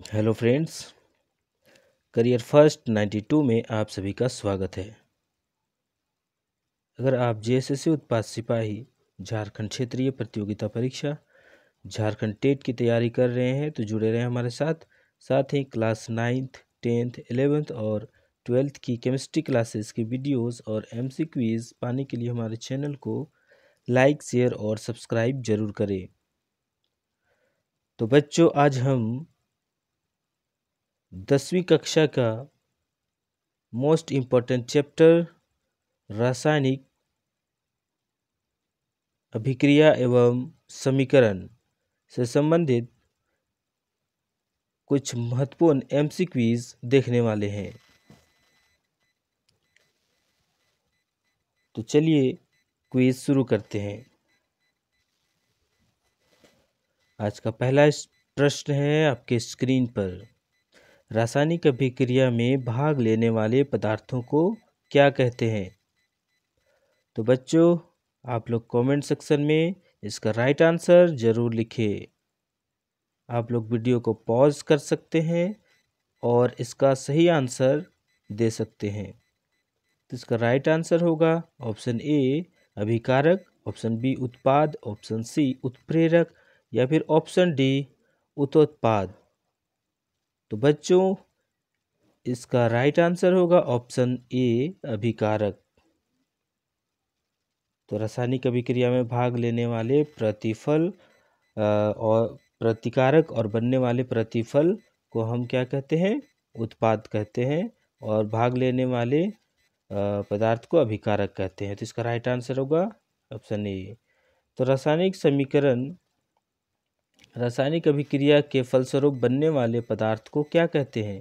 Hello friends, career first 92 में आप सभी का स्वागत है। अगर आप जेएसएससी उत्पाद सिपाही झारखंड क्षेत्रीय प्रतियोगिता परीक्षा झारखंड टेट की तैयारी कर रहे हैं तो जुड़े रहें हमारे साथ ही क्लास 9th 10th 11th और 12th की केमिस्ट्री क्लासेस की वीडियोस और एमसीक्यूज पाने के लिए हमारे चैनल को लाइक, शेयर और सब्सक्राइब जरूर करें। तो बच्चों, आज हम 10वीं कक्षा का मोस्ट इम्पॉर्टेंट चैप्टर रासायनिक अभिक्रिया एवं समीकरण से संबंधित कुछ महत्वपूर्ण एमसीक्यूज देखने वाले हैं। तो चलिए क्विज शुरू करते हैं। आज का पहला प्रश्न है आपके स्क्रीन पर। रासायनिक अभिक्रिया में भाग लेने वाले पदार्थों को क्या कहते हैं? तो बच्चों, आप लोग कमेंट सेक्शन में इसका राइट आंसर जरूर लिखें। आप लोग वीडियो को पॉज कर सकते हैं और इसका सही आंसर दे सकते हैं। तो इसका राइट आंसर होगा ऑप्शन ए अभिकारक, ऑप्शन बी उत्पाद, ऑप्शन सी उत्प्रेरक या फिर ऑप्शन डी उत्पाद। तो बच्चों, इसका राइट आंसर होगा ऑप्शन ए अभिकारक। तो रासायनिक अभिक्रिया में भाग लेने वाले प्रतिफल और प्रतिकारक और बनने वाले प्रतिफल को हम क्या कहते हैं? उत्पाद कहते हैं। और भाग लेने वाले पदार्थ को अभिकारक कहते हैं। तो इसका राइट आंसर होगा ऑप्शन ए। तो रासायनिक अभिक्रिया के फलस्वरूप बनने वाले पदार्थ को क्या कहते हैं?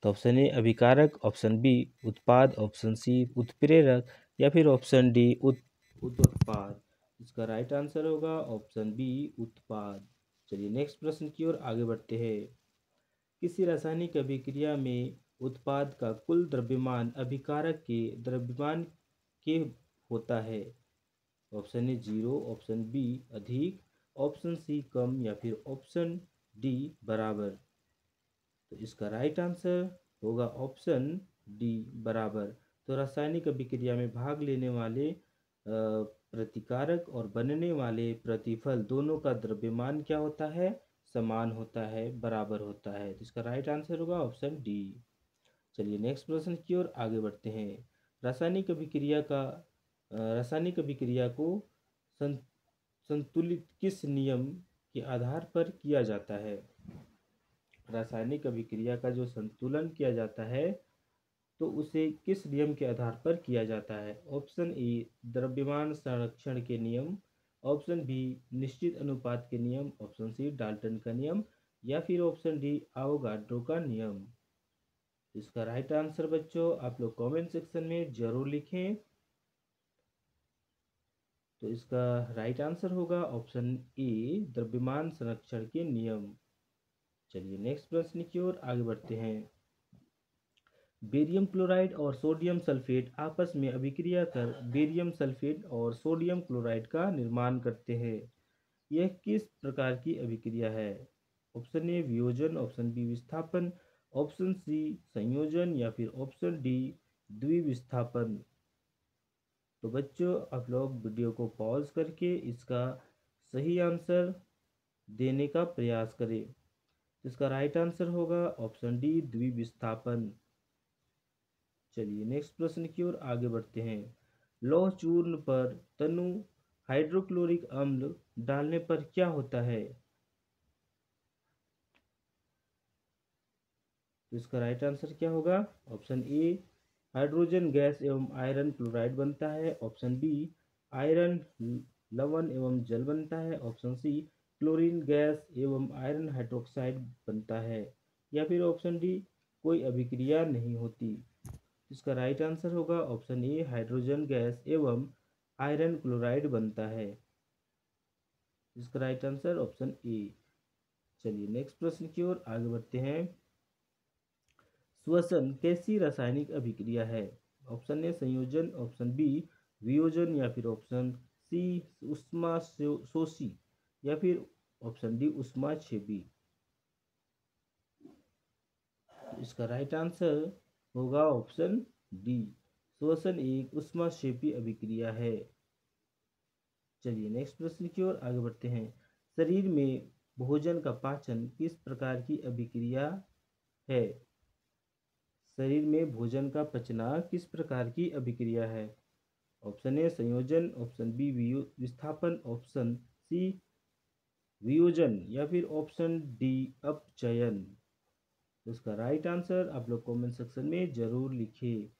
तो ऑप्शन ए अभिकारक, ऑप्शन बी उत्पाद, ऑप्शन सी उत्प्रेरक या फिर ऑप्शन डी उत्पाद। इसका राइट आंसर होगा ऑप्शन बी उत्पाद। चलिए नेक्स्ट प्रश्न की ओर आगे बढ़ते हैं। किसी रासायनिक अभिक्रिया में उत्पाद का कुल द्रव्यमान अभिकारक के द्रव्यमान के होता है? ऑप्शन ए 0, ऑप्शन बी अधिक, ऑप्शन सी कम या फिर ऑप्शन डी बराबर। तो इसका राइट आंसर होगा ऑप्शन डी बराबर। तो रासायनिक अभिक्रिया में भाग लेने वाले प्रतिकारक और बनने वाले प्रतिफल दोनों का द्रव्यमान क्या होता है? समान होता है, बराबर होता है। तो इसका राइट आंसर होगा ऑप्शन डी। चलिए नेक्स्ट प्रश्न की ओर आगे बढ़ते हैं। रासायनिक अभिक्रिया को संतुलित किस नियम के आधार पर किया जाता है? रासायनिक अभिक्रिया का जो संतुलन किया जाता है तो उसे किस नियम के आधार पर किया जाता है? ऑप्शन ए द्रव्यमान संरक्षण के नियम, ऑप्शन बी निश्चित अनुपात के नियम, ऑप्शन सी डाल्टन का नियम या फिर ऑप्शन डी आवोगाड्रो का नियम। इसका राइट आंसर बच्चों आप लोग कमेंट सेक्शन में जरूर लिखें। तो इसका राइट आंसर होगा ऑप्शन ए द्रव्यमान संरक्षण के नियम। चलिए नेक्स्ट प्रश्न की ओर आगे बढ़ते हैं। बेरियम क्लोराइड और सोडियम सल्फेट आपस में अभिक्रिया कर बेरियम सल्फेट और सोडियम क्लोराइड का निर्माण करते हैं। यह किस प्रकार की अभिक्रिया है? ऑप्शन ए वियोजन, ऑप्शन बी विस्थापन, ऑप्शन सी संयोजन या फिर ऑप्शन डी द्विविस्थापन। तो बच्चों, आप लोग वीडियो को पॉज करके इसका सही आंसर देने का प्रयास करें। इसका राइट आंसर होगा ऑप्शन डी द्विविस्थापन। चलिए नेक्स्ट प्रश्न की ओर आगे बढ़ते हैं। लौह चूर्ण पर तनु हाइड्रोक्लोरिक अम्ल डालने पर क्या होता है? तो इसका राइट आंसर क्या होगा? ऑप्शन ए हाइड्रोजन गैस एवं आयरन क्लोराइड बनता है, ऑप्शन बी आयरन लवण एवं जल बनता है, ऑप्शन सी क्लोरीन गैस एवं आयरन हाइड्रोक्साइड बनता है या फिर ऑप्शन डी कोई अभिक्रिया नहीं होती। इसका राइट आंसर होगा ऑप्शन ए हाइड्रोजन गैस एवं आयरन क्लोराइड बनता है। इसका राइट आंसर ऑप्शन ए। चलिए नेक्स्ट प्रश्न की ओर आगे बढ़ते हैं। श्वसन कैसी रासायनिक अभिक्रिया है? ऑप्शन ए संयोजन, ऑप्शन बी वियोजन या फिर ऑप्शन सी उष्मा शोषी या फिर ऑप्शन डी उष्मा छेदी। इसका राइट आंसर होगा ऑप्शन डी। श्वसन एक ऊष्माक्षेपी अभिक्रिया है। चलिए नेक्स्ट प्रश्न की ओर आगे बढ़ते हैं। शरीर में भोजन का पाचन किस प्रकार की अभिक्रिया है? शरीर में भोजन का पचना किस प्रकार की अभिक्रिया है? ऑप्शन ए संयोजन, ऑप्शन बी विस्थापन, ऑप्शन सी वियोजन या फिर ऑप्शन डी अपचयन। तो इसका राइट आंसर आप लोग कमेंट सेक्शन में जरूर लिखिए।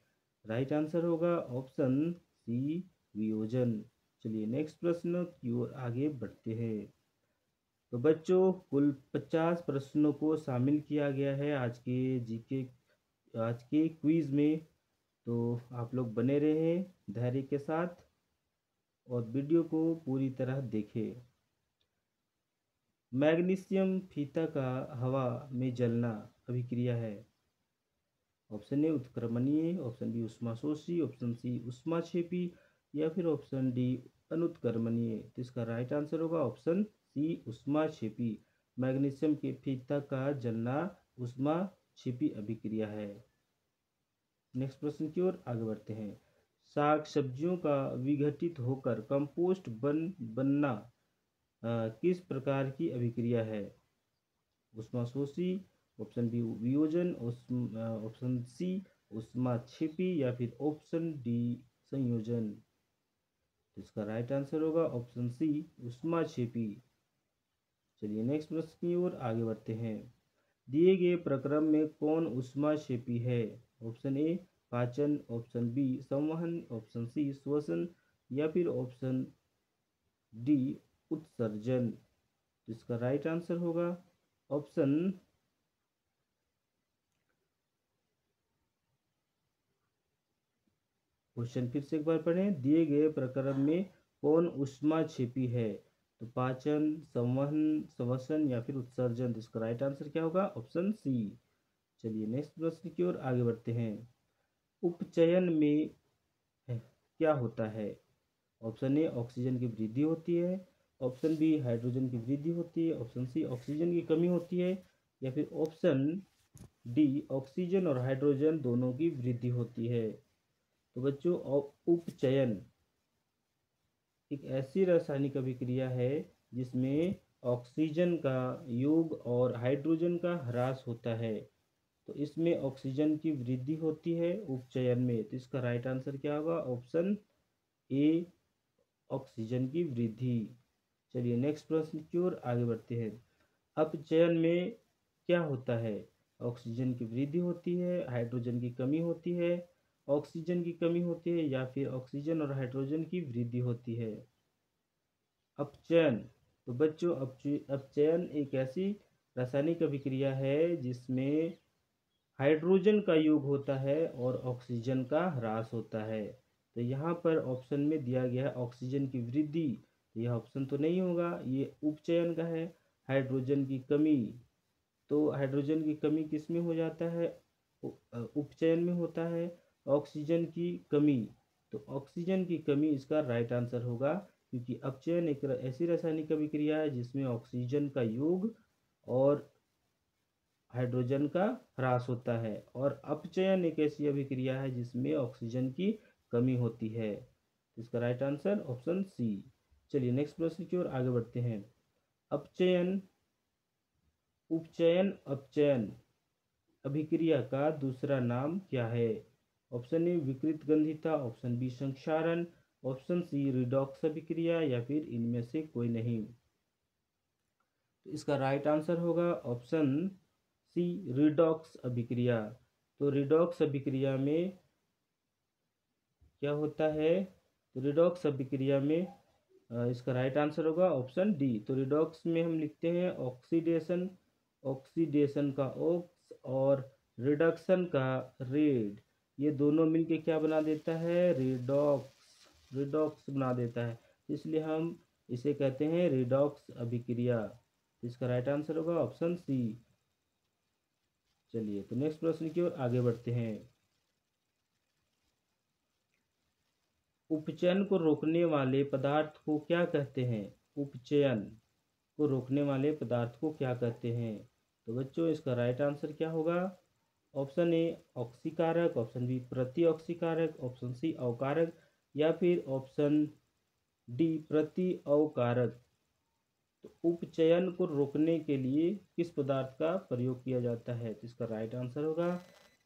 राइट आंसर होगा ऑप्शन सी वियोजन। चलिए नेक्स्ट प्रश्न की ओर आगे बढ़ते हैं। तो बच्चों कुल 50 प्रश्नों को शामिल किया गया है आज के क्विज में। तो आप लोग बने रहें धैर्य के साथ और वीडियो को पूरी तरह देखें। मैग्नीशियम फीता का हवा में जलना अभिक्रिया है। ऑप्शन ए उत्क्रमणीय, ऑप्शन बी ऊष्माशोषी, ऑप्शन सी ऊष्माक्षेपी या फिर ऑप्शन डी अनुत्क्रमणीय। तो इसका राइट आंसर होगा ऑप्शन सी ऊष्माक्षेपी। मैग्नीशियम के फीता का जलना ऊष्माक्षेपी अभिक्रिया है। नेक्स्ट प्रश्न की ओर आगे बढ़ते हैं। साग सब्जियों का विघटित होकर कंपोस्ट बनना किस प्रकार की अभिक्रिया है? ऊष्माशोषी, ऑप्शन बी वियोजन, ऑप्शन सी ऊष्माक्षेपी या फिर ऑप्शन डी संयोजन। तो इसका राइट आंसर होगा ऑप्शन सी ऊष्माक्षेपी। चलिए नेक्स्ट प्रश्न की ओर आगे बढ़ते हैं। दिए गए प्रक्रम में कौन ऊष्माक्षेपी है? ऑप्शन ए पाचन, ऑप्शन बी संवहन, ऑप्शन सी श्वसन या फिर ऑप्शन डी उत्सर्जन। तो इसका राइट आंसर होगा ऑप्शन क्वेश्चन फिर से एक बार पढ़ें। दिए गए प्रक्रम में कौन ऊष्माक्षेपी है? तो पाचन, संवहन, श्वसन या फिर उत्सर्जन। तो इसका राइट आंसर क्या होगा? Option C. चलिए नेक्स्ट प्रश्न की ओर आगे बढ़ते हैं। उपचयन में क्या होता है? ऑप्शन ए ऑक्सीजन की वृद्धि होती है, ऑप्शन बी हाइड्रोजन की वृद्धि होती है, ऑप्शन सी ऑक्सीजन की कमी होती है या फिर ऑप्शन डी ऑक्सीजन और हाइड्रोजन दोनों की वृद्धि होती है। तो बच्चों उपचयन एक ऐसी रासायनिक अभिक्रिया है जिसमें ऑक्सीजन का योग और हाइड्रोजन का ह्रास होता है। तो इसमें ऑक्सीजन की वृद्धि होती है उपचयन में। तो इसका राइट आंसर क्या होगा? ऑप्शन ए ऑक्सीजन की वृद्धि। चलिए नेक्स्ट प्रश्न की ओर आगे बढ़ते हैं। अपचयन में क्या होता है? ऑक्सीजन की वृद्धि होती है, हाइड्रोजन की कमी होती है, ऑक्सीजन की कमी होती है या फिर ऑक्सीजन और हाइड्रोजन की वृद्धि होती है। अपचयन तो बच्चों अपचयन एक ऐसी रासायनिक अभिक्रिया है जिसमें हाइड्रोजन का योग होता है और ऑक्सीजन का ह्रास होता है। तो यहाँ पर ऑप्शन में दिया गया है ऑक्सीजन की वृद्धि। तो यह ऑप्शन तो नहीं होगा, ये उपचयन का है। हाइड्रोजन की कमी, तो हाइड्रोजन की कमी किस में हो जाता है? उपचयन में होता है। ऑक्सीजन की कमी, तो ऑक्सीजन की कमी इसका राइट आंसर होगा, क्योंकि अपचयन एक ऐसी रासायनिक अभिक्रिया है जिसमें ऑक्सीजन का योग और हाइड्रोजन का ह्रास होता है, और अपचयन एक ऐसी अभिक्रिया है जिसमें ऑक्सीजन की कमी होती है। इसका राइट आंसर ऑप्शन सी। चलिए नेक्स्ट प्रश्न की ओर आगे बढ़ते हैं। अपचयन उपचयन अपचयन अभिक्रिया का दूसरा नाम क्या है? ऑप्शन ए विकृत गंधिता, ऑप्शन बी संक्षारण, ऑप्शन सी रिडॉक्स अभिक्रिया या फिर इनमें से कोई नहीं। तो इसका राइट आंसर होगा ऑप्शन सी रिडॉक्स अभिक्रिया। तो रिडॉक्स अभिक्रिया में क्या होता है? तो रिडॉक्स अभिक्रिया में इसका राइट आंसर होगा ऑप्शन डी। तो रिडॉक्स में हम लिखते हैं ऑक्सीडेशन, ऑक्सीडेशन का ऑक्स और रिडक्शन का रेड, ये दोनों मिलके क्या बना देता है? रिडॉक्स, रिडॉक्स बना देता है। इसलिए हम इसे कहते हैं रिडॉक्स अभिक्रिया। इसका राइट आंसर होगा ऑप्शन सी। चलिए तो नेक्स्ट प्रश्न की ओर आगे बढ़ते हैं। उपचयन को रोकने वाले पदार्थ को क्या कहते हैं? उपचयन को रोकने वाले पदार्थ को क्या कहते हैं? तो बच्चों इसका राइट आंसर क्या होगा? ऑप्शन ए ऑक्सीकारक, ऑप्शन बी प्रति ऑक्सीकारक, ऑप्शन सी अवकारक या फिर ऑप्शन डी प्रति अवकारक। तो उपचयन को रोकने के लिए किस पदार्थ का प्रयोग किया जाता है? तो इसका राइट आंसर होगा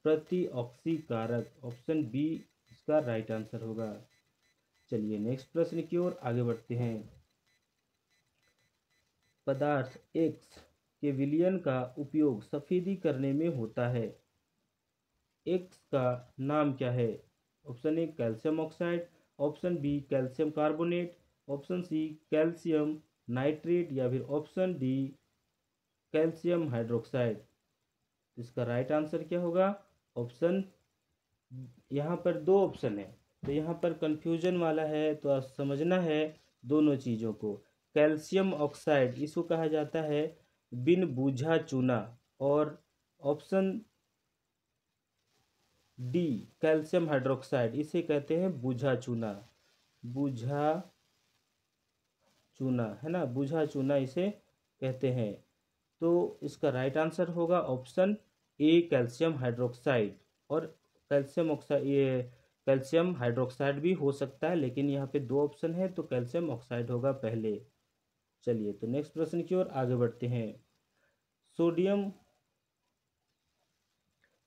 प्रति ऑक्सीकारक, ऑप्शन बी इसका राइट आंसर होगा। चलिए नेक्स्ट प्रश्न की ओर आगे बढ़ते हैं। पदार्थ एक्स के विलयन का उपयोग सफेदी करने में होता है, एक्स का नाम क्या है? Option A calcium oxide, option B calcium carbonate, option C calcium nitrate या फिर ऑप्शन डी कैल्शियम हाइड्रोक्साइड। इसका राइट आंसर क्या होगा? ऑप्शन, यहाँ पर दो ऑप्शन है तो यहाँ पर कंफ्यूजन वाला है, तो आप समझना है दोनों चीज़ों को। कैल्शियम ऑक्साइड इसको कहा जाता है बिन बूझा चूना, और ऑप्शन डी कैल्शियम हाइड्रोक्साइड इसे कहते हैं बूझा चूना। बूझा चूना है ना, बूझा चूना इसे कहते हैं। तो इसका राइट आंसर होगा ऑप्शन ए कैल्शियम हाइड्रोक्साइड। और कैल्शियम ऑक्साइड, ये कैल्शियम हाइड्रोक्साइड भी हो सकता है, लेकिन यहाँ पे दो ऑप्शन है तो कैल्शियम ऑक्साइड होगा पहले। चलिए तो नेक्स्ट प्रश्न की ओर आगे बढ़ते हैं। सोडियम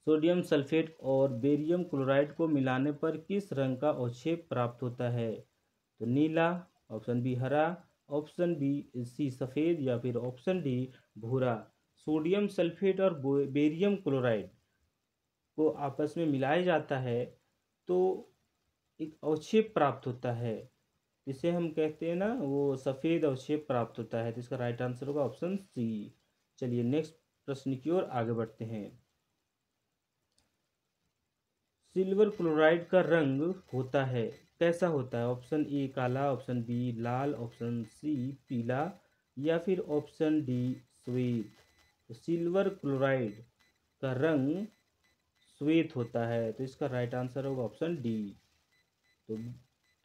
सोडियम सल्फेट और बेरियम क्लोराइड को मिलाने पर किस रंग का अवक्षेप प्राप्त होता है? तो नीला, ऑप्शन बी हरा, ऑप्शन बी सी सफ़ेद या फिर ऑप्शन डी भूरा। सोडियम सल्फेट और बेरियम क्लोराइड को आपस में मिलाया जाता है तो एक अवक्षेप प्राप्त होता है, जिसे हम कहते हैं ना वो सफ़ेद अवक्षेप प्राप्त होता है। तो इसका राइट आंसर होगा ऑप्शन सी। चलिए नेक्स्ट प्रश्न की ओर आगे बढ़ते हैं। सिल्वर क्लोराइड का रंग होता है, कैसा होता है? ऑप्शन ए काला, ऑप्शन बी लाल, ऑप्शन सी पीला या फिर ऑप्शन डी श्वेत। तो सिल्वर क्लोराइड का रंग श्वेत होता है, तो इसका राइट आंसर होगा ऑप्शन डी। तो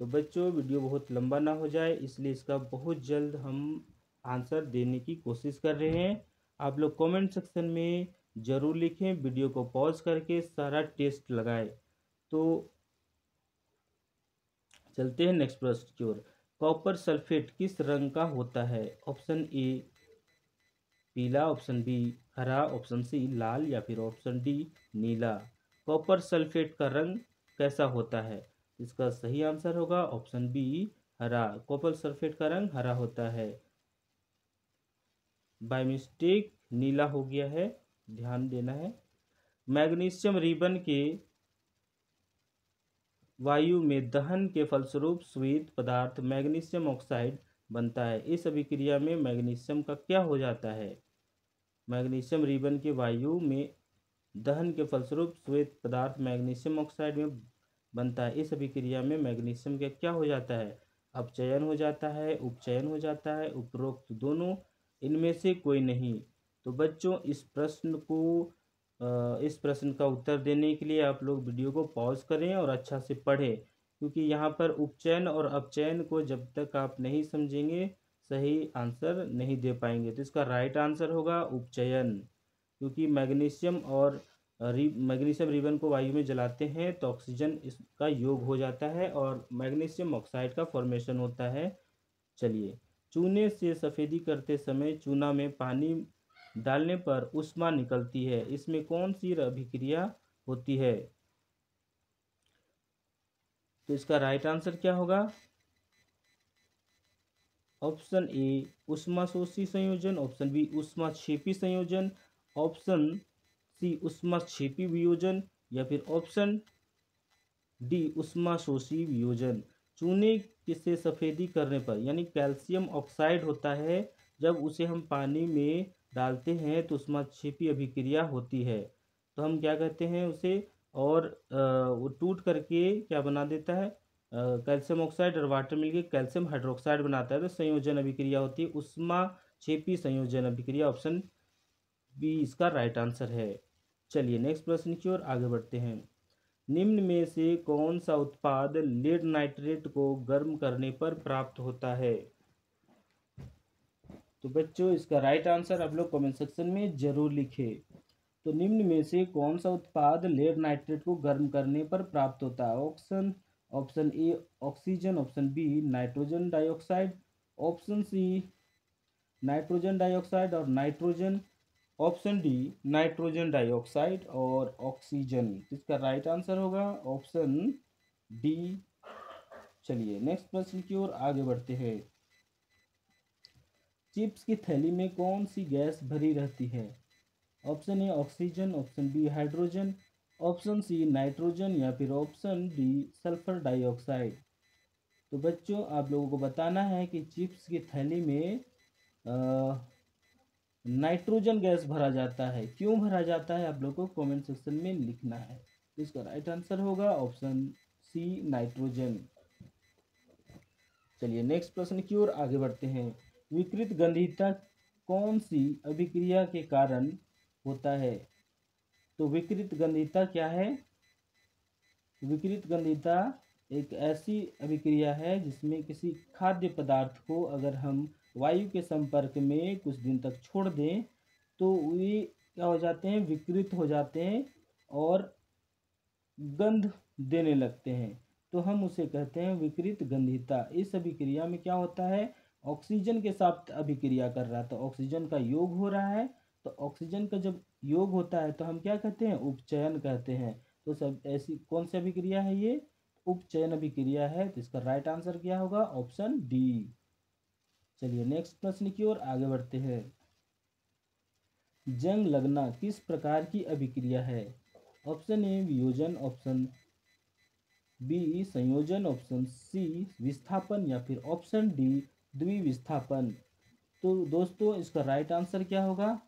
तो बच्चों वीडियो बहुत लंबा ना हो जाए इसलिए इसका बहुत जल्द हम आंसर देने की कोशिश कर रहे हैं। आप लोग कमेंट सेक्शन में ज़रूर लिखें, वीडियो को पॉज करके सारा टेस्ट लगाएं। तो चलते हैं नेक्स्ट प्रश्न की ओर। कॉपर सल्फेट किस रंग का होता है? ऑप्शन ए पीला, ऑप्शन बी हरा, ऑप्शन सी लाल या फिर ऑप्शन डी नीला। कॉपर सल्फेट का रंग कैसा होता है? इसका सही आंसर होगा ऑप्शन बी हरा। कॉपर सल्फेट का रंग हरा होता है। बाय मिस्टेक नीला हो गया है, ध्यान देना है। मैग्नीशियम रिबन के वायु में दहन के फलस्वरूप श्वेत पदार्थ मैग्नीशियम ऑक्साइड बनता है। इस अभिक्रिया में मैग्नीशियम का क्या हो जाता है? मैग्नीशियम रिबन के वायु में दहन के फलस्वरूप श्वेत पदार्थ मैग्नीशियम ऑक्साइड में बनता है। इस अभिक्रिया में मैग्नीशियम का क्या हो जाता है? अपचयन हो जाता है, उपचयन हो जाता है, उपरोक्त दोनों, इनमें से कोई नहीं। तो बच्चों इस प्रश्न का उत्तर देने के लिए आप लोग वीडियो को पॉज करें और अच्छा से पढ़ें, क्योंकि यहाँ पर उपचयन और अपचयन को जब तक आप नहीं समझेंगे सही आंसर नहीं दे पाएंगे। तो इसका राइट आंसर होगा उपचयन, क्योंकि मैग्नीशियम रिबन को वायु में जलाते हैं तो ऑक्सीजन इसका योग हो जाता है और मैग्नीशियम ऑक्साइड का फॉर्मेशन होता है। चलिए, चूने से सफ़ेदी करते समय चूना में पानी डालने पर ऊष्मा निकलती है, इसमें कौन सी अभिक्रिया होती है? तो इसका राइट आंसर क्या होगा? ऑप्शन ए ऊष्माशोषी संयोजन, ऑप्शन बी ऊष्माक्षेपी संयोजन, ऑप्शन सी ऊष्माक्षेपी वियोजन या फिर ऑप्शन डी ऊष्माशोषी वियोजन। चूने से सफ़ेदी करने पर यानी कैल्शियम ऑक्साइड होता है, जब उसे हम पानी में डालते हैं तो ऊष्माक्षेपी अभिक्रिया होती है, तो हम क्या कहते हैं उसे, और वो टूट करके क्या बना देता है, कैल्शियम ऑक्साइड और वाटर मिलके कैल्शियम हाइड्रोक्साइड बनाता है, तो संयोजन अभिक्रिया होती है ऊष्माक्षेपी संयोजन अभिक्रिया। ऑप्शन बी इसका राइट आंसर है। चलिए नेक्स्ट प्रश्न की ओर आगे बढ़ते हैं। निम्न में से कौन सा उत्पाद लेड नाइट्रेट को गर्म करने पर प्राप्त होता है? तो बच्चों इसका राइट आंसर आप लोग कमेंट सेक्शन में जरूर लिखें। तो निम्न में से कौन सा उत्पाद लेड नाइट्रेट को गर्म करने पर प्राप्त होता है? Option A oxygen, option B nitrogen dioxide, option C nitrogen dioxide और nitrogen, option D nitrogen dioxide और ऑक्सीजन। इसका राइट आंसर होगा ऑप्शन डी। चलिए नेक्स्ट प्रश्न की ओर आगे बढ़ते हैं। चिप्स की थैली में कौन सी गैस भरी रहती है? Option A oxygen, option B hydrogen, option C nitrogen या फिर ऑप्शन डी सल्फर डाइऑक्साइड। तो बच्चों आप लोगों को बताना है कि चिप्स की थैली में नाइट्रोजन गैस भरा जाता है। क्यों भरा जाता है आप लोगों को कमेंट सेक्शन में लिखना है। तो इसका राइट आंसर होगा ऑप्शन सी नाइट्रोजन। चलिए नेक्स्ट प्रश्न की ओर आगे बढ़ते हैं। विकृत गंधीयता कौन सी अभिक्रिया के कारण होता है? तो विकृत गंधीयता क्या है? विकृत गंधीयता एक ऐसी अभिक्रिया है जिसमें किसी खाद्य पदार्थ को अगर हम वायु के संपर्क में कुछ दिन तक छोड़ दें तो वे क्या हो जाते हैं? विकृत हो जाते हैं और गंध देने लगते हैं। तो हम उसे कहते हैं विकृत गंधीयता। इस अभिक्रिया में क्या होता है? ऑक्सीजन के साथ अभिक्रिया कर रहा है तो ऑक्सीजन का योग हो रहा है। तो ऑक्सीजन का जब योग होता है तो हम क्या कहते हैं? उपचयन कहते हैं। तो सब ऐसी कौन सी अभिक्रिया है ये? उपचयन अभिक्रिया है। तो इसका राइट आंसर क्या होगा? Option D. चलिए नेक्स्ट प्रश्न की ओर आगे बढ़ते हैं। जंग लगना किस प्रकार की अभिक्रिया है? ऑप्शन ए वियोजन, ऑप्शन बी संयोजन, ऑप्शन सी विस्थापन या फिर ऑप्शन डी द्विविस्थापन। तो दोस्तों इसका राइट आंसर क्या होगा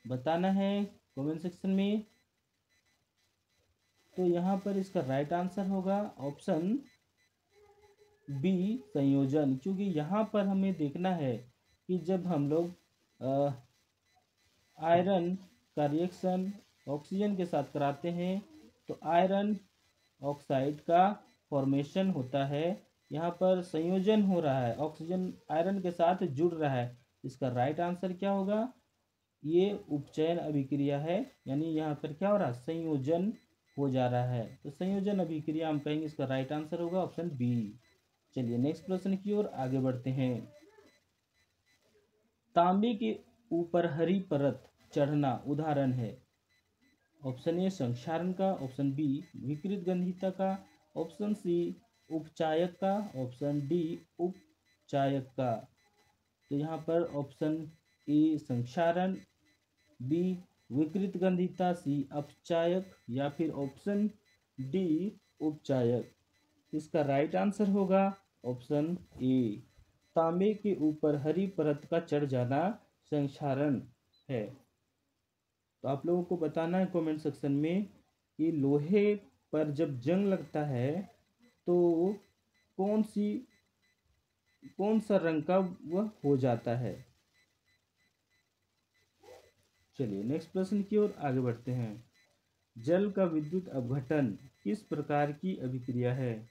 बताना है कमेंट सेक्शन में। तो यहाँ पर इसका राइट आंसर होगा ऑप्शन बी संयोजन। क्योंकि यहाँ पर हमें देखना है कि जब हम लोग आयरन का रिएक्शन ऑक्सीजन के साथ कराते हैं तो आयरन ऑक्साइड का फॉर्मेशन होता है। यहाँ पर संयोजन हो रहा है, ऑक्सीजन आयरन के साथ जुड़ रहा है। इसका राइट आंसर क्या होगा? ये उपचयन अभिक्रिया है। यानी यहाँ पर क्या हो रहा है? संयोजन हो जा रहा है। तो संयोजन अभिक्रिया हम कहेंगे इसका राइट आंसर होगा ऑप्शन बी। चलिए नेक्स्ट प्रश्न की ओर आगे बढ़ते हैं। तांबे के ऊपर हरी परत चढ़ना उदाहरण है। ऑप्शन ए संक्षारण का, ऑप्शन बी विकृत गंधीयता का, ऑप्शन सी उपचायक का, ऑप्शन डी उपचायक का। तो यहाँ पर ऑप्शन ए संक्षारण, बी विकृत गंधीयता, सी अपचायक या फिर ऑप्शन डी उपचायक। इसका राइट आंसर होगा ऑप्शन ए तांबे के ऊपर हरी परत का चढ़ जाना संक्षारण है। तो आप लोगों को बताना है कमेंट सेक्शन में कि लोहे पर जब जंग लगता है तो कौन सा रंग का वह हो जाता है। चलिए नेक्स्ट प्रश्न की ओर आगे बढ़ते हैं। जल का विद्युत अपघटन किस प्रकार की अभिक्रिया है?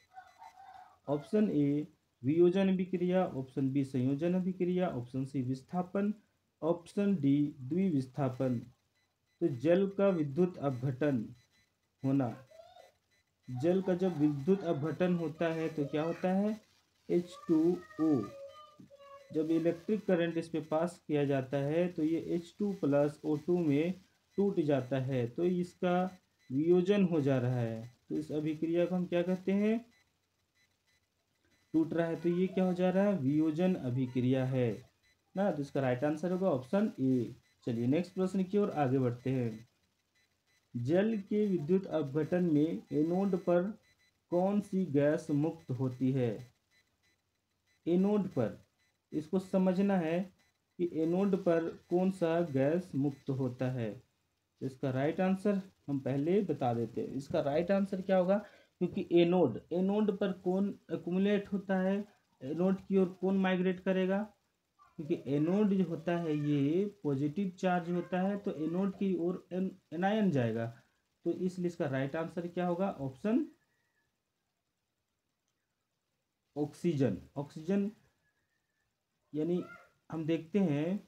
ऑप्शन ए वियोजन अभिक्रिया, ऑप्शन बी संयोजन अभिक्रिया, ऑप्शन सी विस्थापन, ऑप्शन डी द्विविस्थापन। तो जल का विद्युत अपघटन होना, जल का जब विद्युत अपघटन होता है तो क्या होता है? H2O। जब इलेक्ट्रिक करंट इस पे पास किया जाता है तो ये H2+O2 में टूट जाता है। तो इसका वियोजन हो जा रहा है। तो इस अभिक्रिया को हम क्या कहते हैं? टूट रहा है तो ये क्या हो जा रहा है? वियोजन अभिक्रिया है ना। तो इसका राइट आंसर होगा ऑप्शन ए। चलिए नेक्स्ट प्रश्न की ओर आगे बढ़ते हैं। जल के विद्युत अपघटन में एनोड पर कौन सी गैस मुक्त होती है? एनोड पर इसको समझना है कि एनोड पर कौन सा गैस मुक्त होता है। इसका राइट आंसर हम पहले बता देते हैं। इसका राइट आंसर क्या होगा? क्योंकि एनोड पर कौन एक्युमुलेट होता है, एनोड की ओर कौन माइग्रेट करेगा? क्योंकि एनोड जो होता है ये पॉजिटिव चार्ज होता है तो एनोड की ओर एनायन जाएगा। तो इसलिए इसका राइट आंसर क्या होगा? Option oxygen. ऑक्सीजन यानी हम देखते हैं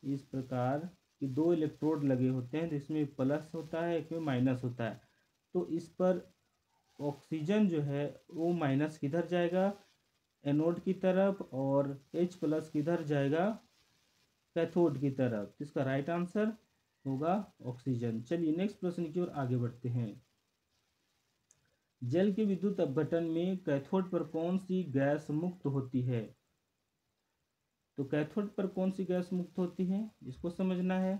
इस प्रकार कि दो इलेक्ट्रोड लगे होते हैं, जिसमें प्लस होता है, एक में माइनस होता है। तो इस पर ऑक्सीजन जो है वो माइनस किधर जाएगा, एनोड की तरफ, और H प्लस किधर जाएगा, कैथोड की तरफ। तो इसका राइट आंसर होगा ऑक्सीजन। चलिए नेक्स्ट प्रश्न की ओर आगे बढ़ते हैं। जल के विद्युत अपघटन में कैथोड पर कौन सी गैस मुक्त होती है? तो कैथोड पर कौन सी गैस मुक्त होती है, इसको समझना है।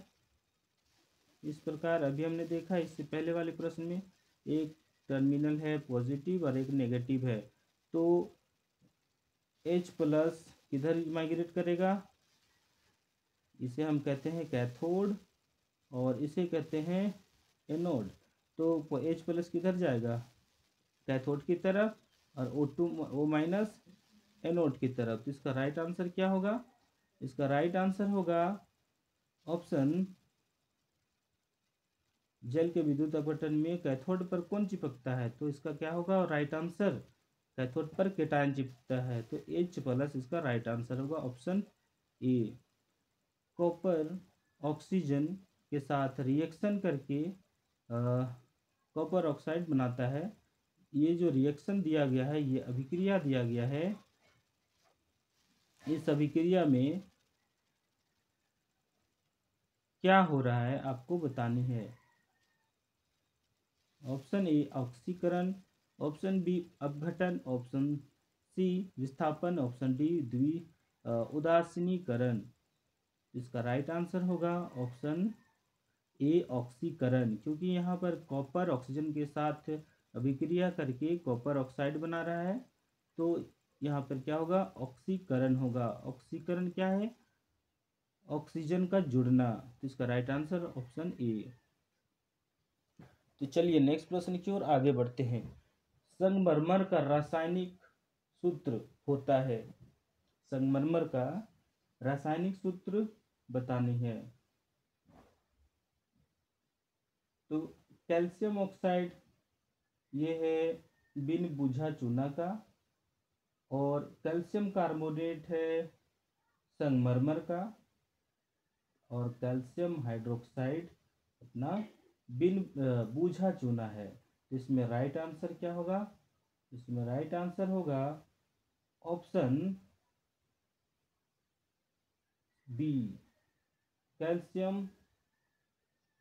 इस प्रकार अभी हमने देखा इससे पहले वाले प्रश्न में, एक टर्मिनल है पॉजिटिव और एक नेगेटिव है। तो H प्लस किधर माइग्रेट करेगा, इसे हम कहते हैं कैथोड और इसे कहते हैं एनोड। तो H प्लस किधर जाएगा, कैथोड की तरफ, और O माइनस एनोड की तरफ। तो इसका राइट आंसर क्या होगा, इसका राइट आंसर होगा ऑप्शन, जल के विद्युत अपघटन में कैथोड पर कौन चिपकता है? तो इसका क्या होगा राइट आंसर, कैथोड पर केटायन चिपकता है। तो H प्लस इसका राइट आंसर होगा ऑप्शन ए। कॉपर ऑक्सीजन के साथ रिएक्शन करके कॉपर ऑक्साइड बनाता है। ये जो रिएक्शन दिया गया है, ये अभिक्रिया दिया गया है, इस अभिक्रिया में क्या हो रहा है आपको बतानी है। ऑप्शन ए ऑक्सीकरण, ऑप्शन बी अपघटन, ऑप्शन सी विस्थापन, ऑप्शन डी उदासीनीकरण। इसका राइट आंसर होगा ऑप्शन ए ऑक्सीकरण, क्योंकि यहाँ पर कॉपर ऑक्सीजन के साथ अभिक्रिया करके कॉपर ऑक्साइड बना रहा है। तो यहाँ पर क्या होगा, ऑक्सीकरण होगा। ऑक्सीकरण क्या है, ऑक्सीजन का जुड़ना। तो इसका राइट आंसर ऑप्शन ए। तो चलिए नेक्स्ट प्रश्न की ओर आगे बढ़ते हैं। संगमरमर का रासायनिक सूत्र होता है, संगमरमर का रासायनिक सूत्र बतानी है। तो कैल्शियम ऑक्साइड ये है बिन बुझा चूना का, और कैल्शियम कार्बोनेट है संगमरमर का, और कैल्शियम हाइड्रोक्साइड अपना बिन बूझा चूना है। तो इसमें राइट आंसर क्या होगा, इसमें राइट आंसर होगा ऑप्शन बी कैल्शियम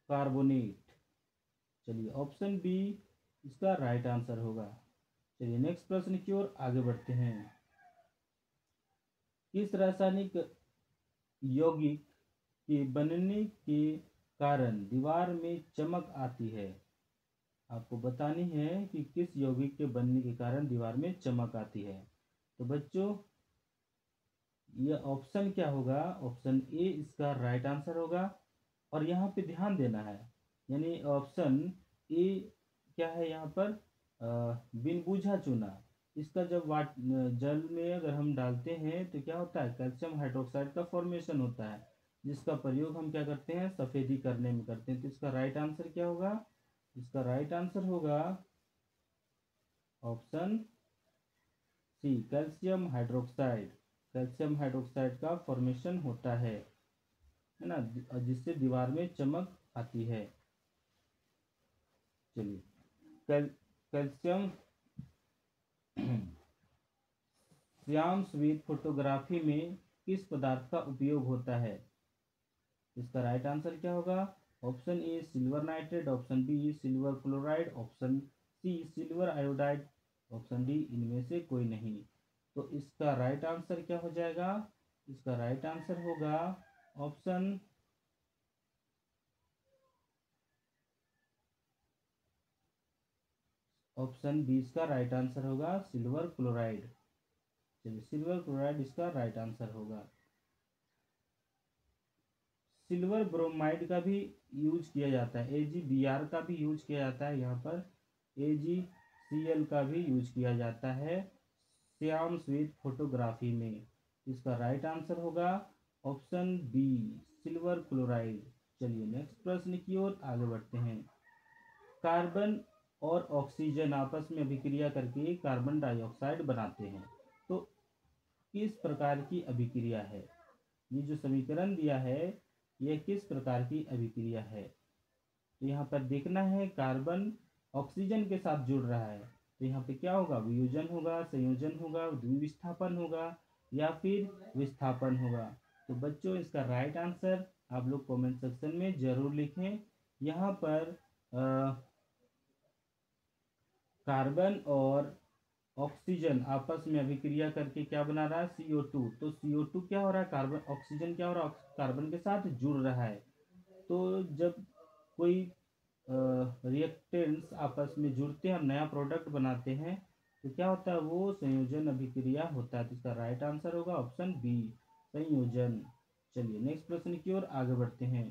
कार्बोनेट। चलिए ऑप्शन बी इसका राइट आंसर होगा। चलिए नेक्स्ट प्रश्न की ओर आगे बढ़ते हैं। किस रासायनिक यौगिक के बनने के कारण दीवार में चमक आती है? आपको बतानी है कि किस यौगिक के बनने के कारण दीवार में चमक आती है। तो बच्चों यह ऑप्शन क्या होगा, ऑप्शन ए इसका राइट आंसर होगा। और यहाँ पे ध्यान देना है, यानी ऑप्शन ए क्या है यहाँ पर, बिन बूझा चूना। इसका जब जल में अगर हम डालते हैं तो क्या होता है, कैल्शियम हाइड्रोक्साइड का फॉर्मेशन होता है, जिसका प्रयोग हम क्या करते हैं, सफेदी करने में करते हैं। तो इसका राइट आंसर क्या होगा, इसका राइट आंसर होगा option C calcium hydroxide. Calcium hydroxide का फॉर्मेशन होता है ना, जिससे दीवार में चमक आती है। चलिए कैल्शियम श्याम स्वीत फोटोग्राफी में किस पदार्थ का उपयोग होता है? इसका राइट आंसर क्या होगा, option A silver nitrate, option B silver chloride, option C silver iodide, option D इनमें से कोई नहीं। तो इसका राइट आंसर क्या हो जाएगा, इसका राइट आंसर होगा ऑप्शन ऑप्शन बी इसका राइट आंसर होगा सिल्वर क्लोराइड। चलिए सिल्वर क्लोराइड इसका राइट आंसर होगा। सिल्वर ब्रोमाइड का भी यूज किया जाता है, AgBr का भी यूज किया जाता है, यहाँ पर AgCl का भी यूज किया जाता है श्याम स्वीत फोटोग्राफी में। इसका राइट आंसर होगा ऑप्शन बी सिल्वर क्लोराइड। चलिए नेक्स्ट प्रश्न की ओर आगे बढ़ते हैं। कार्बन और ऑक्सीजन आपस में अभिक्रिया करके कार्बन डाइऑक्साइड बनाते हैं। तो किस प्रकार की अभिक्रिया है, ये जो समीकरण दिया है यह किस प्रकार की अभिक्रिया है। तो यहाँ पर देखना है कार्बन ऑक्सीजन के साथ जुड़ रहा है, तो यहाँ पे क्या होगा, वियोजन होगा, संयोजन होगा, द्विविस्थापन होगा या फिर विस्थापन होगा। तो बच्चों इसका राइट आंसर आप लोग कमेंट सेक्शन में जरूर लिखें। यहाँ पर कार्बन और ऑक्सीजन आपस में अभिक्रिया करके क्या बना रहा है, CO2। तो CO2 क्या हो रहा है, कार्बन ऑक्सीजन क्या हो रहा है, कार्बन के साथ जुड़ रहा है। तो जब कोई रिएक्टेंट्स आपस में जुड़ते हैं, हम नया प्रोडक्ट बनाते हैं, तो क्या होता है, वो संयोजन अभिक्रिया होता है। तो इसका राइट आंसर होगा ऑप्शन बी, संयोजन। चलिए नेक्स्ट प्रश्न की ओर आगे बढ़ते हैं।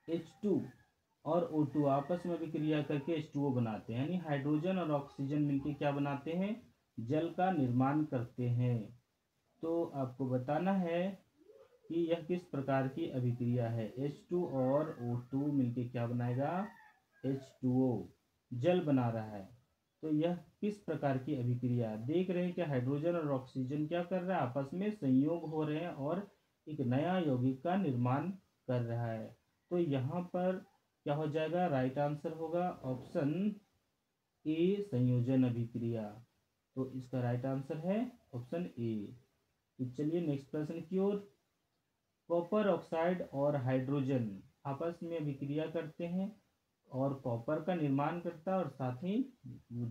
H2 और O2 आपस में अभिक्रिया करके H2O बनाते हैं, यानी हाइड्रोजन और ऑक्सीजन मिलकर क्या बनाते हैं, जल का निर्माण करते हैं। तो आपको बताना है कि यह किस प्रकार की अभिक्रिया है। H2 और O2 मिलके क्या बनाएगा, H2O, जल बना रहा है। तो यह किस प्रकार की अभिक्रिया, देख रहे हैं कि हाइड्रोजन और ऑक्सीजन क्या कर रहा है, आपस में संयोग हो रहे हैं और एक नया यौगिक का निर्माण कर रहा है। तो यहाँ पर क्या हो जाएगा, राइट आंसर होगा ऑप्शन ए, संयोजन अभिक्रिया। तो इसका राइट आंसर है ऑप्शन ए। तो चलिए नेक्स्ट प्रश्न की ओर। कॉपर ऑक्साइड और हाइड्रोजन आपस में अभिक्रिया करते हैं और कॉपर का निर्माण करता है और साथ ही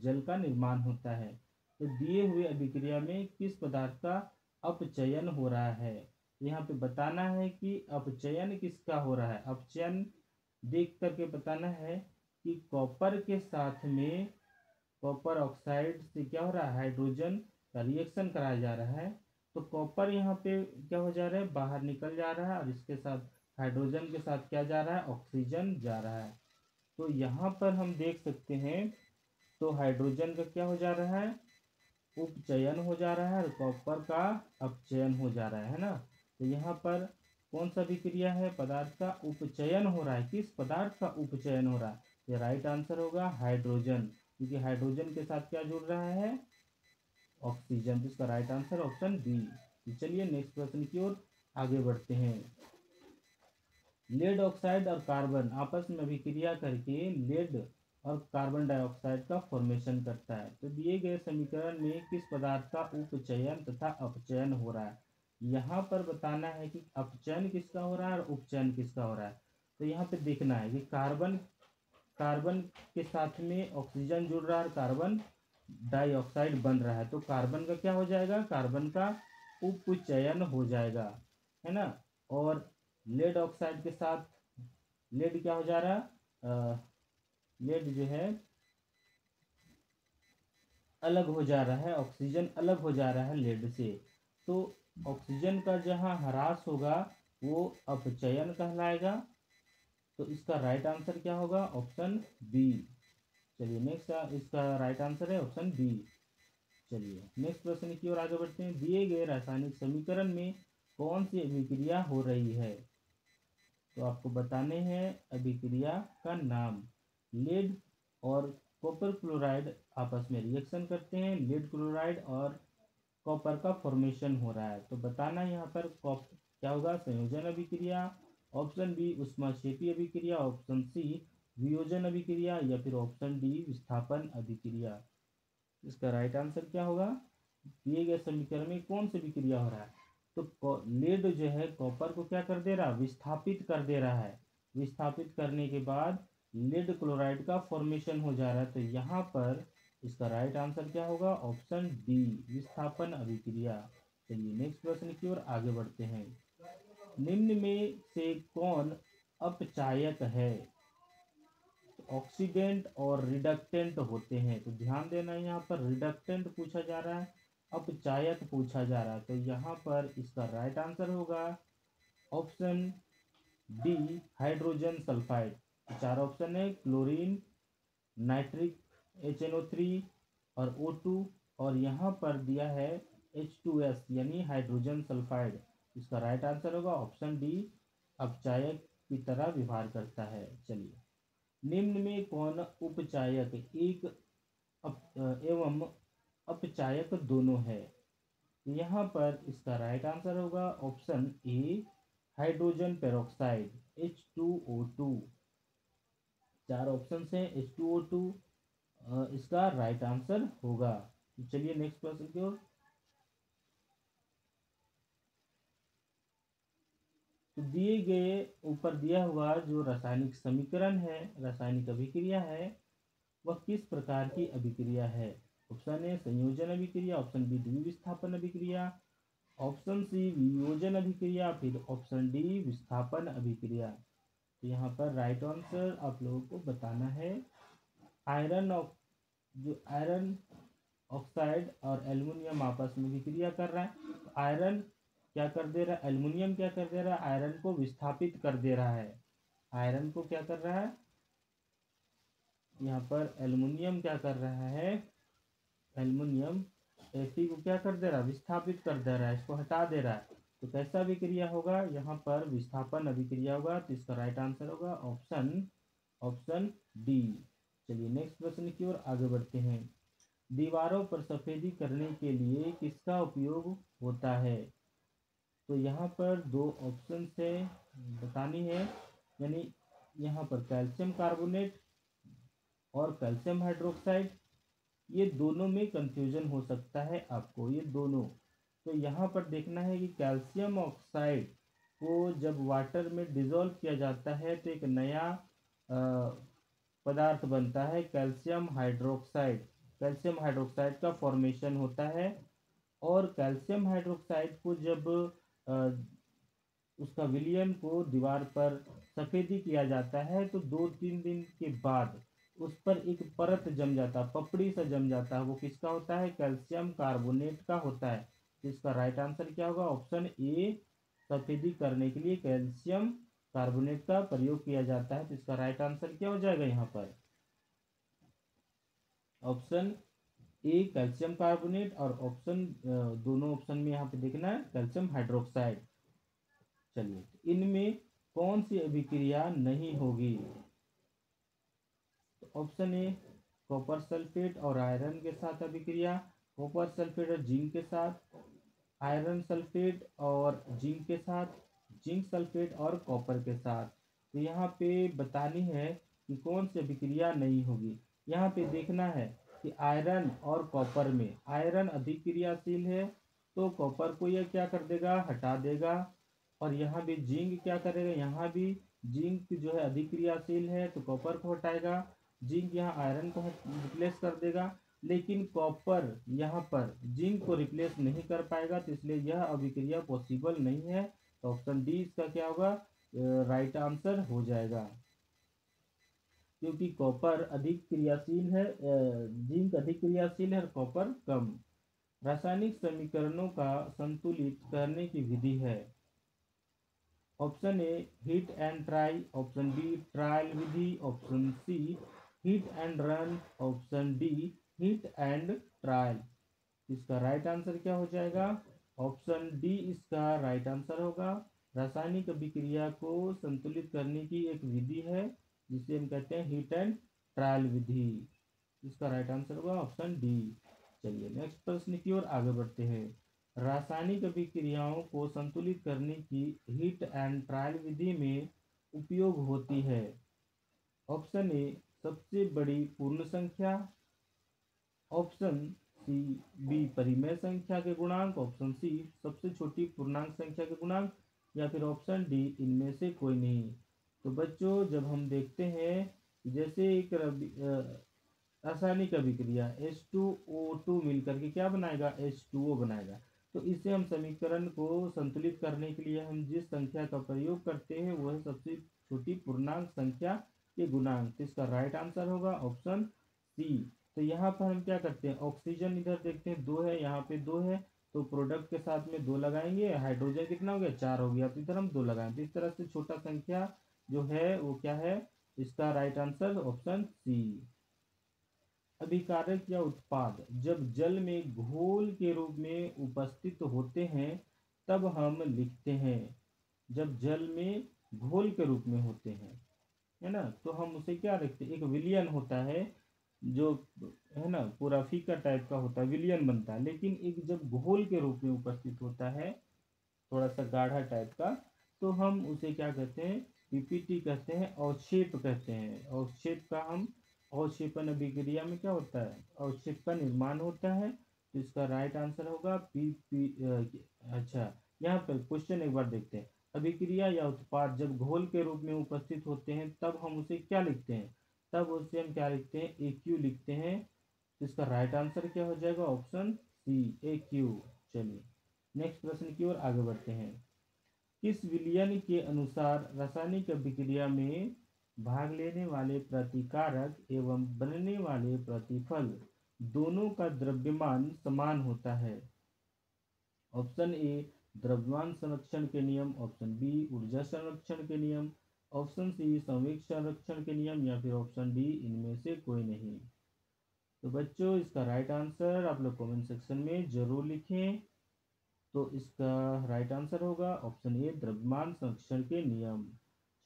जल का निर्माण होता है। तो दिए हुए अभिक्रिया में किस पदार्थ का अपचयन हो रहा है। यहाँ पे बताना है कि अपचयन किसका हो रहा है। अपचयन देख करके बताना है कि कॉपर के साथ में कॉपर ऑक्साइड से क्या हो रहा है, हाइड्रोजन का रिएक्शन कराया जा रहा है। तो कॉपर यहाँ पे क्या हो जा रहा है, बाहर निकल जा रहा है और इसके साथ हाइड्रोजन के साथ क्या जा रहा है, ऑक्सीजन जा रहा है। तो यहाँ पर हम देख सकते हैं, तो हाइड्रोजन का क्या हो जा रहा है, उपचयन हो जा रहा है और कॉपर का अपचयन हो जा रहा है ना। तो यहाँ पर कौन सा विक्रिया है, पदार्थ का उपचयन हो रहा है। किस पदार्थ का उपचयन हो रहा है, ये राइट आंसर होगा हाइड्रोजन, क्योंकि हाइड्रोजन के साथ क्या जुड़ रहा है, ऑक्सीजन। तो इसका राइट आंसर ऑप्शन बी। तो चलिए नेक्स्ट प्रश्न की ओर आगे बढ़ते हैं। लेड ऑक्साइड और कार्बन आपस में अभिक्रिया करके लेड और कार्बन डाइऑक्साइड का फॉर्मेशन करता है। तो दिए गए समीकरण में किस पदार्थ का उपचयन तथा अपचयन हो रहा है। यहाँ पर बताना है कि अपचयन किसका हो रहा है और उपचयन किसका हो रहा है। तो यहाँ पे देखना है कि कार्बन कार्बन के साथ में ऑक्सीजन जुड़ रहा है, कार्बन डाइऑक्साइड बन रहा है। तो कार्बन का क्या हो जाएगा, कार्बन का उपचयन हो जाएगा, है ना। और लेड ऑक्साइड के साथ लेड क्या हो जा रहा है, लेड जो है अलग हो जा रहा है, ऑक्सीजन अलग हो जा रहा है लेड से। तो ऑक्सीजन का जहाँ ह्रास होगा वो अपचयन कहलाएगा। तो इसका राइट आंसर क्या होगा, ऑप्शन बी। चलिए नेक्स्ट, इसका राइट आंसर है ऑप्शन बी। चलिए नेक्स्ट प्रश्न की ओर आगे बढ़ते हैं। दिए गए रासायनिक समीकरण में कौन सी अभिक्रिया हो रही है। तो आपको बताने हैं अभिक्रिया का नाम। लेड और कॉपर क्लोराइड आपस में रिएक्शन करते हैं, लेड क्लोराइड और कॉपर का फॉर्मेशन हो रहा है। तो बताना यहाँ पर क्या होगा, संयोजन अभिक्रिया, ऑप्शन बी ऊष्माक्षेपी अभिक्रिया, ऑप्शन सी वियोजन अभिक्रिया या फिर ऑप्शन डी विस्थापन अभिक्रिया। इसका राइट आंसर क्या होगा, दिए गए समीकरण में कौन सी विक्रिया हो रहा है। तो लेड जो है कॉपर को क्या कर दे रहा है, विस्थापित कर दे रहा है। विस्थापित करने के बाद लेड क्लोराइड का फॉर्मेशन हो जा रहा है। तो यहाँ पर इसका राइट आंसर क्या होगा, ऑप्शन डी विस्थापन अभिक्रिया। चलिए नेक्स्ट प्रश्न की ओर आगे बढ़ते हैं। निम्न में से कौन अपचायक है। ऑक्सीडेंट और रिडक्टेंट होते हैं। तो ध्यान देना, यहाँ पर रिडक्टेंट पूछा जा रहा है, अपचायक पूछा जा रहा है। तो यहाँ पर इसका राइट आंसर होगा ऑप्शन डी हाइड्रोजन सल्फाइड। चार ऑप्शन है, क्लोरीन, नाइट्रिक HNO3 और O2, और यहाँ पर दिया है H2S यानी हाइड्रोजन सल्फाइड। इसका राइट आंसर होगा ऑप्शन डी, अपचायक की तरह व्यवहार करता है। चलिए निम्न में कौन उपचायक एक एवं अपचायक दोनों है। यहाँ पर इसका राइट आंसर होगा ऑप्शन ए, हाइड्रोजन पेरोक्साइड H2O2। चार ऑप्शन हैं, H2O2 इसका राइट आंसर होगा। तो चलिए नेक्स्ट प्रश्न की ओर। तो दिए गए ऊपर दिया हुआ जो रासायनिक समीकरण है, रासायनिक अभिक्रिया है, वह किस प्रकार की अभिक्रिया है? ऑप्शन ए संयोजन अभिक्रिया, ऑप्शन बी द्विविस्थापन अभिक्रिया, ऑप्शन सी वियोजन अभिक्रिया, फिर ऑप्शन डी विस्थापन अभिक्रिया। तो यहाँ पर राइट आंसर आप लोगों को बताना है। आयरन जो आयरन ऑक्साइड और एल्युमिनियम आपस में विक्रिया कर रहा है, तो आयरन क्या कर दे रहा है, एल्युमिनियम क्या कर दे रहा है, आयरन को विस्थापित कर दे रहा है। आयरन को क्या कर रहा है, यहाँ पर एल्युमिनियम क्या कर रहा है, एल्युमिनियम Fe को क्या कर दे रहा है, विस्थापित कर दे रहा है, इसको हटा दे रहा है। तो कैसा अभिक्रिया होगा, यहाँ पर विस्थापन अभिक्रिया होगा। तो इसका राइट आंसर होगा ऑप्शन ऑप्शन डी। चलिए नेक्स्ट प्रश्न की ओर आगे बढ़ते हैं। दीवारों पर सफेदी करने के लिए किसका उपयोग होता है? तो यहाँ पर दो ऑप्शन से बतानी है, यानी यहाँ पर कैल्शियम कार्बोनेट और कैल्शियम हाइड्रोक्साइड, ये दोनों में कंफ्यूजन हो सकता है आपको, ये दोनों। तो यहाँ पर देखना है कि कैल्शियम ऑक्साइड को जब वाटर में डिजोल्व किया जाता है तो एक नया पदार्थ बनता है कैल्शियम हाइड्रोक्साइड। कैल्शियम हाइड्रोक्साइड का फॉर्मेशन होता है। और कैल्शियम हाइड्रोक्साइड को जब उसका विलयन को दीवार पर सफेदी किया जाता है तो 2-3 दिन के बाद उस पर एक परत जम जाता है, पपड़ी सा जम जाता है। वो किसका होता है, कैल्शियम कार्बोनेट का होता है। तो इसका राइट आंसर क्या होगा, ऑप्शन ए, सफेदी करने के लिए कैल्शियम कार्बोनेट का प्रयोग किया जाता है। तो इसका राइट आंसर क्या हो जाएगा, यहाँ पर ऑप्शन ए कैल्शियम कार्बोनेट, और ऑप्शन दोनों ऑप्शन में यहाँ पे देखना है कैल्शियम हाइड्रोक्साइड। चलिए इनमें कौन सी अभिक्रिया नहीं होगी? तो ऑप्शन ए कॉपर सल्फेट और आयरन के साथ अभिक्रिया, कॉपर सल्फेट और जिंक के साथ, आयरन सल्फेट और जिंक के साथ, जिंक सल्फेट और कॉपर के साथ। तो यहाँ पे बतानी है कि कौन सी अभिक्रिया नहीं होगी। यहाँ पे देखना है कि आयरन और कॉपर में आयरन अधिक क्रियाशील है तो कॉपर को यह क्या कर देगा, हटा देगा। और यहाँ भी जिंक क्या करेगा, यहाँ भी जिंक जो है अधिक क्रियाशील है तो कॉपर को हटाएगा। जिंक यहाँ आयरन को रिप्लेस कर देगा, लेकिन कॉपर यहाँ पर जिंक को रिप्लेस नहीं कर पाएगा, तो इसलिए यह अभिक्रिया पॉसिबल नहीं है। तो ऑप्शन डी इसका क्या होगा, राइट आंसर हो जाएगा। क्योंकि कॉपर अधिक क्रियाशील है, जिंक अधिक क्रियाशील है और कॉपर कम। रासायनिक समीकरणों का संतुलित करने की विधि है। Option A hit and try, option B trial विधि, option C hit and run, option D hit and trial. इसका राइट आंसर क्या हो जाएगा, ऑप्शन डी इसका राइट आंसर होगा। रासायनिक अभिक्रिया को संतुलित करने की एक विधि है जिसे हम कहते हैं हिट एंड ट्रायल विधि। इसका राइट आंसर होगा ऑप्शन डी। चलिए नेक्स्ट प्रश्न की ओर आगे बढ़ते हैं। रासायनिक अभिक्रियाओं को संतुलित करने की हिट एंड ट्रायल विधि में उपयोग होती है। ऑप्शन ए सबसे बड़ी पूर्ण संख्या, ऑप्शन सी बी परिमेय संख्या के गुणांक, ऑप्शन सी सबसे छोटी पूर्णांक संख्या के गुणांक, या फिर ऑप्शन डी इनमें से कोई नहीं। तो बच्चों जब हम देखते हैं जैसे एक रासायनिक अभिक्रिया H2O2 मिलकर के क्या बनाएगा, H2O बनाएगा। तो इससे हम समीकरण को संतुलित करने के लिए हम जिस संख्या का प्रयोग करते हैं वह सबसे छोटी पूर्णांक संख्या के गुणांक। तो इसका राइट आंसर होगा ऑप्शन सी। तो यहाँ पर हम क्या करते हैं, ऑक्सीजन इधर देखते हैं 2 है, यहाँ पे 2 है, तो प्रोडक्ट के साथ में 2 लगाएंगे। हाइड्रोजन कितना हो गया, 4 हो गया, तो इधर हम 2 लगाएंगे। इस तरह से छोटा संख्या जो है वो क्या है, इसका राइट आंसर ऑप्शन सी। अभिकारक या उत्पाद जब जल में घोल के रूप में उपस्थित होते हैं तब हम लिखते हैं, जब जल में घोल के रूप में होते हैं, है ना, तो हम उसे क्या लिखते हैं, एक विलयन होता है जो है ना पूरा फीका टाइप का होता है, विलियन बनता है। लेकिन एक जब घोल के रूप में उपस्थित होता है, थोड़ा सा गाढ़ा टाइप का, तो हम उसे क्या कहते हैं, पीपीटी कहते हैं, अवक्षेप कहते हैं। अवक्षेप का हम अवक्षेपण अभिक्रिया में क्या होता है, अवक्षेप का निर्माण होता है। तो इसका राइट आंसर होगा अच्छा, यहाँ पर क्वेश्चन एक बार देखते हैं। अभिक्रिया या उत्पाद जब घोल के रूप में उपस्थित होते हैं तब हम उसे क्या लिखते हैं, तब उसे हम क्या लिखते हैं, ए क्यू लिखते हैं। तो इसका राइट आंसर क्या हो जाएगा, ऑप्शन सी, ए क्यू। चलिए नेक्स्ट प्रश्न की ओर आगे बढ़ते हैं। किस विलयन के अनुसार रासायनिक अभिक्रिया में भाग लेने वाले प्रतिकारक एवं बनने वाले प्रतिफल दोनों का द्रव्यमान समान होता है? ऑप्शन ए द्रव्यमान संरक्षण के नियम, ऑप्शन बी ऊर्जा संरक्षण के नियम, ऑप्शन सी संवेग संरक्षण के नियम, या फिर ऑप्शन डी इनमें से कोई नहीं। तो बच्चों इसका राइट आंसर आप लोग कमेंट सेक्शन में जरूर लिखें। तो इसका राइट आंसर होगा ऑप्शन ए द्रव्यमान संरक्षण के नियम।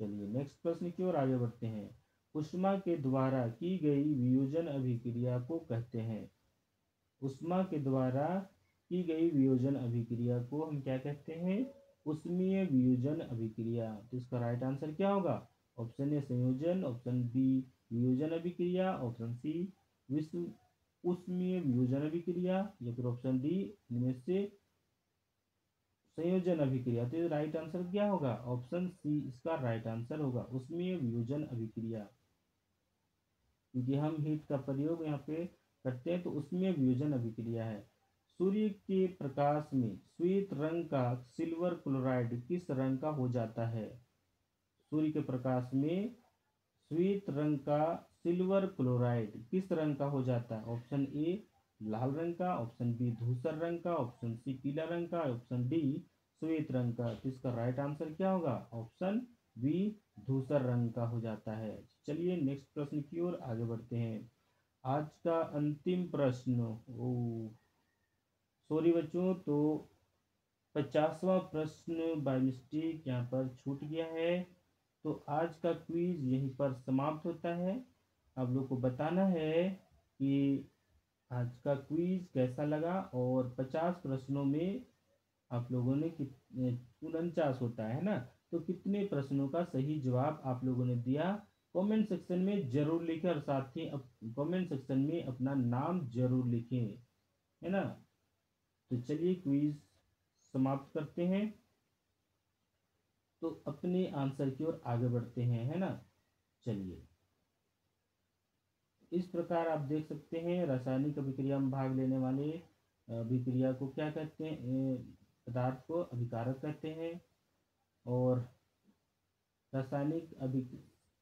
चलिए नेक्स्ट प्रश्न की ओर आगे बढ़ते हैं। उष्मा के द्वारा की गई वियोजन अभिक्रिया को कहते हैं? उष्मा के द्वारा की गई वियोजन अभिक्रिया को हम क्या कहते हैं, उष्मीय वियोजन अभिक्रिया। तो इसका राइट आंसर क्या होगा, ऑप्शन ए संयोजन, ऑप्शन बी वियोजन अभिक्रिया, ऑप्शन सी विश्व उष्मीय वियोजन अभिक्रिया, या फिर ऑप्शन डी इनमें से संयोजन अभिक्रिया। तो राइट आंसर क्या होगा, ऑप्शन सी इसका राइट आंसर होगा, उष्मीय वियोजन अभिक्रिया। क्योंकि हम हीट का प्रयोग यहाँ पे करते हैं, तो उसमें वियोजन अभिक्रिया है। सूर्य के प्रकाश में श्वेत रंग का सिल्वर क्लोराइड किस रंग का हो जाता है? सूर्य के प्रकाश में श्वेत रंग का सिल्वर क्लोराइड किस रंग का हो जाता है? ऑप्शन ए लाल रंग का, ऑप्शन बी धूसर रंग का, ऑप्शन सी पीला रंग का, ऑप्शन डी श्वेत रंग का। तो इसका राइट आंसर क्या होगा, ऑप्शन बी धूसर रंग का हो जाता है। चलिए नेक्स्ट प्रश्न की ओर आगे बढ़ते हैं। आज का अंतिम प्रश्न, ओ सॉरी बच्चों, तो 50वां प्रश्न बाय मिस्टेक यहाँ पर छूट गया है। तो आज का क्विज यहीं पर समाप्त होता है। आप लोग को बताना है कि आज का क्विज कैसा लगा, और 50 प्रश्नों में आप लोगों ने कितने, 49 होता है ना, तो कितने प्रश्नों का सही जवाब आप लोगों ने दिया, कमेंट सेक्शन में जरूर लिखें। और साथ ही कमेंट सेक्शन में अपना नाम जरूर लिखें, है ना। तो चलिए क्विज समाप्त करते हैं, तो अपने आंसर की ओर आगे बढ़ते हैं, है ना। चलिए इस प्रकार आप देख सकते हैं, रासायनिक अभिक्रिया में भाग लेने वाले अभिक्रिया को क्या कहते हैं, पदार्थ को अभिकारक कहते हैं। और रासायनिक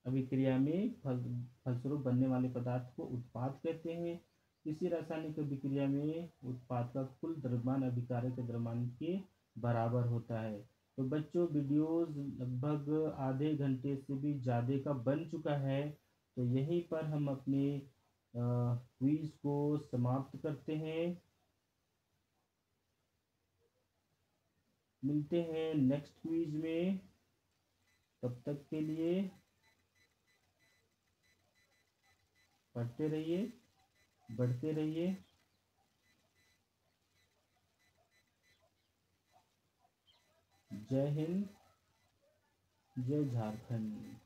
अभिक्रिया में फलस्वरूप बनने वाले पदार्थ को उत्पाद कहते हैं। किसी रासायनिक अभिक्रिया में उत्पाद का कुल द्रव्यमान अभिकारक के द्रव्यमान के बराबर होता है। तो बच्चों वीडियोस लगभग आधे घंटे से भी ज़्यादा का बन चुका है, तो यहीं पर हम अपने क्विज को समाप्त करते हैं। मिलते हैं नेक्स्ट क्विज में, तब तक के लिए पढ़ते रहिए, बढ़ते रहिए। जय हिंद, जय झारखंड।